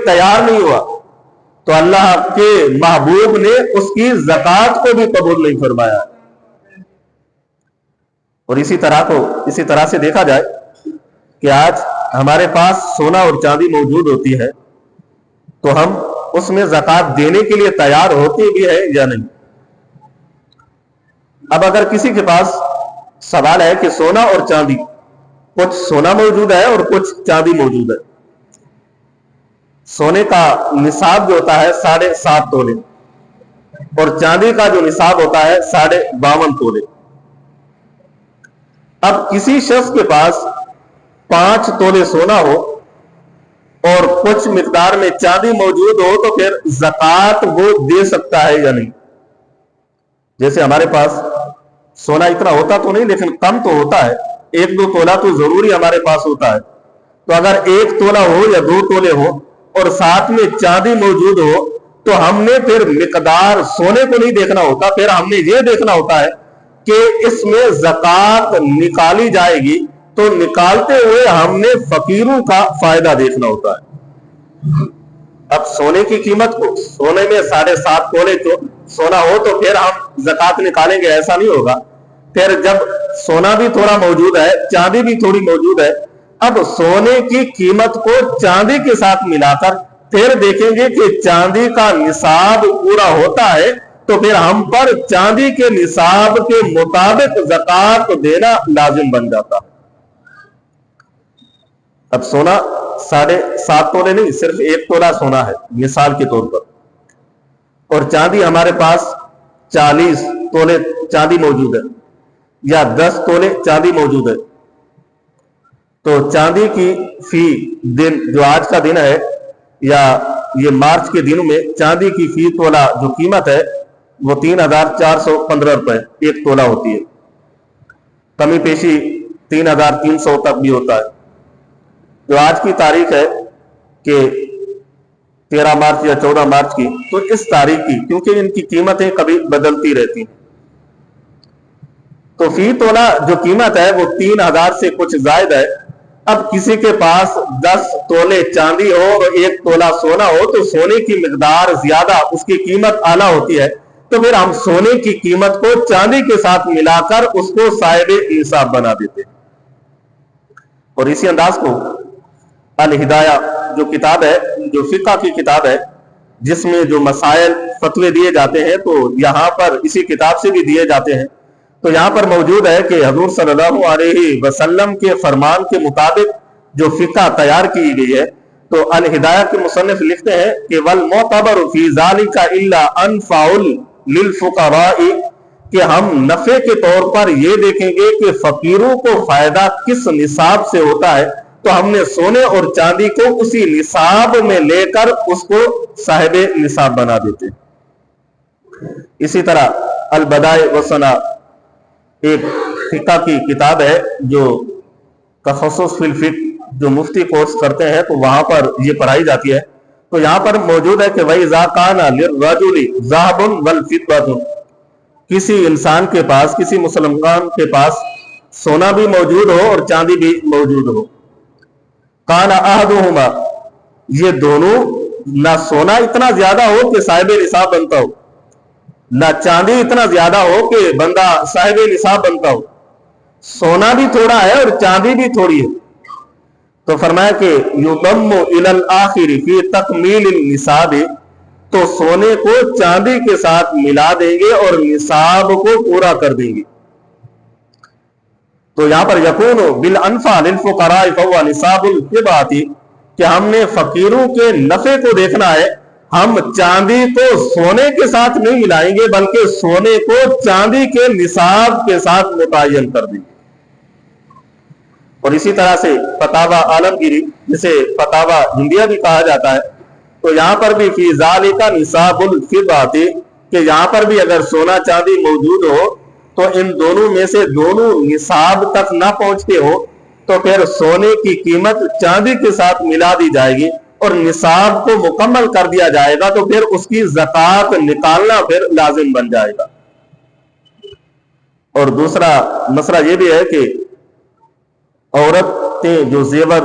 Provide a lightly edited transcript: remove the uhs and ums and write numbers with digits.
तैयार नहीं हुआ तो अल्लाह के महबूब ने उसकी ज़कात को भी कबूल नहीं फरमाया। और इसी तरह से देखा जाए कि आज हमारे पास सोना और चांदी मौजूद होती है तो हम उसमें ज़कात देने के लिए तैयार होते भी है या नहीं। अब अगर किसी के पास सवाल है कि सोना और चांदी, कुछ सोना मौजूद है और कुछ चांदी मौजूद है, सोने का निसाब जो होता है 7.5 तोले और चांदी का जो निसाब होता है 52.5 तोले। अब किसी शख्स के पास 5 तोले सोना हो और कुछ मिकदार में चांदी मौजूद हो तो फिर ज़कात वो दे सकता है या नहीं। जैसे हमारे पास सोना इतना होता तो नहीं लेकिन कम तो होता है, 1-2 तोला तो जरूरी हमारे पास होता है। तो अगर 1 तोला हो या 2 तोले हो और साथ में चांदी मौजूद हो तो हमने फिर मिकदार सोने को नहीं देखना होता, फिर हमने ये देखना होता है कि इसमें ज़कात निकाली जाएगी तो निकालते हुए हमने फकीरों का फायदा देखना होता है। अब सोने की कीमत को, सोने में 7.5 तोले तो सोना हो तो फिर हम ज़कात निकालेंगे, ऐसा नहीं होगा। फिर जब सोना भी थोड़ा मौजूद है, चांदी भी थोड़ी मौजूद है, अब सोने की कीमत को चांदी के साथ मिलाकर फिर देखेंगे कि चांदी का निसाब पूरा होता है तो फिर हम पर चांदी के निसाब के मुताबिक ज़कात देना लाजिम बन जाता। अब सोना 7.5 तोले नहीं, सिर्फ 1 तोला सोना है मिसाल के तौर पर, और चांदी हमारे पास 40 तोले चांदी मौजूद है या 10 तोले चांदी मौजूद है, तो चांदी की फी दिन, जो आज का दिन है या ये मार्च के दिनों में, चांदी की फी तोला जो कीमत है वो 3,415 रुपए 1 तोला होती है। कमी पेशी 3,300 तक भी होता है। जो आज की तारीख है कि 13 मार्च या 14 मार्च की, तो इस तारीख की, क्योंकि इनकी कीमतें कभी बदलती रहती हैं, तो फी तोला जो कीमत है वो 3,000 से कुछ जायद है। अब किसी के पास 10 तोले चांदी हो और 1 तोला सोना हो तो सोने की मिकदार ज्यादा, उसकी कीमत आला होती है, तो फिर हम सोने की कीमत को चांदी के साथ मिलाकर उसको साहिब निसाब बना देते। और इसी अंदाज को अल हिदाया जो किताब है, जो फिक़ह की किताब है, जिसमें जो मसाइल फतवे दिए जाते हैं, तो यहां पर इसी किताब से भी दिए जाते हैं। तो यहां पर मौजूद है कि हुज़ूर सल्लल्लाहु अलैहि वसल्लम के फरमान के मुताबिक जो फिक़ह तैयार की गई है, तो अल हिदाया के मुसन्निफ लिखते हैं कि वल मुअतबर फी ज़ालिका इल्ला अनफ़ाउल लिल फ़ुक़राई, कि हम नफे के तौर पर ये देखेंगे कि फकीरों को फायदा किस निसाब से होता है, तो हमने सोने और चांदी को उसी निसाब में लेकर उसको साहिब निसाब बना देते। इसी तरह अल बदाए व सना एक फिक़ह की किताब है जो तख़स्सुस फिल फ़िक़्ह, जो मुफ्ती कोर्स करते हैं तो वहां पर ये पढ़ाई जाती है। तो यहां पर मौजूद है कि वही ज़ाकाना लिर्रजुली ज़हबुन वल फ़िद्दतुन, किसी इंसान के पास, किसी मुसलमान के पास सोना भी मौजूद हो और चांदी भी मौजूद हो, काना अहदुहुमा, ये दोनों, ना सोना इतना ज्यादा हो कि साहिब निसाब बनता हो, ना चांदी इतना ज्यादा हो कि बंदा साहिब निसाब बनता हो, सोना भी थोड़ा है और चांदी भी थोड़ी है। तो फरमाया कि युदम्मु इलल आखिरी फी तकमील निसाब, तो सोने को चांदी के साथ मिला देंगे और निसाब को पूरा कर देंगे। तो यहां पर यकूनु बिल अनफा लिल फुक़राई फहुवा निसाबुल फ़िद्दती, कि हमने फकीरों के नफे को देखना है, हम चांदी को सोने के साथ नहीं मिलाएंगे बल्कि सोने को चांदी के निसाब के साथ मुतय्यन कर देंगे। और इसी तरह से फतावा आलमगीरी, जिसे फतावा हिंदिया भी कहा जाता है, तो यहां पर भी फी ज़ालिका निसाबुल फ़िद्दती, कि यहां पर भी अगर सोना चांदी मौजूद हो तो इन दोनों में से दोनों निसाब तक ना पहुंचते हो तो फिर सोने की कीमत चांदी के साथ मिला दी जाएगी और निसाब को मुकम्मल कर दिया जाएगा, तो फिर उसकी ज़कात निकालना फिर लाजिम बन जाएगा। और दूसरा मसला यह भी है कि औरतें जो जेवर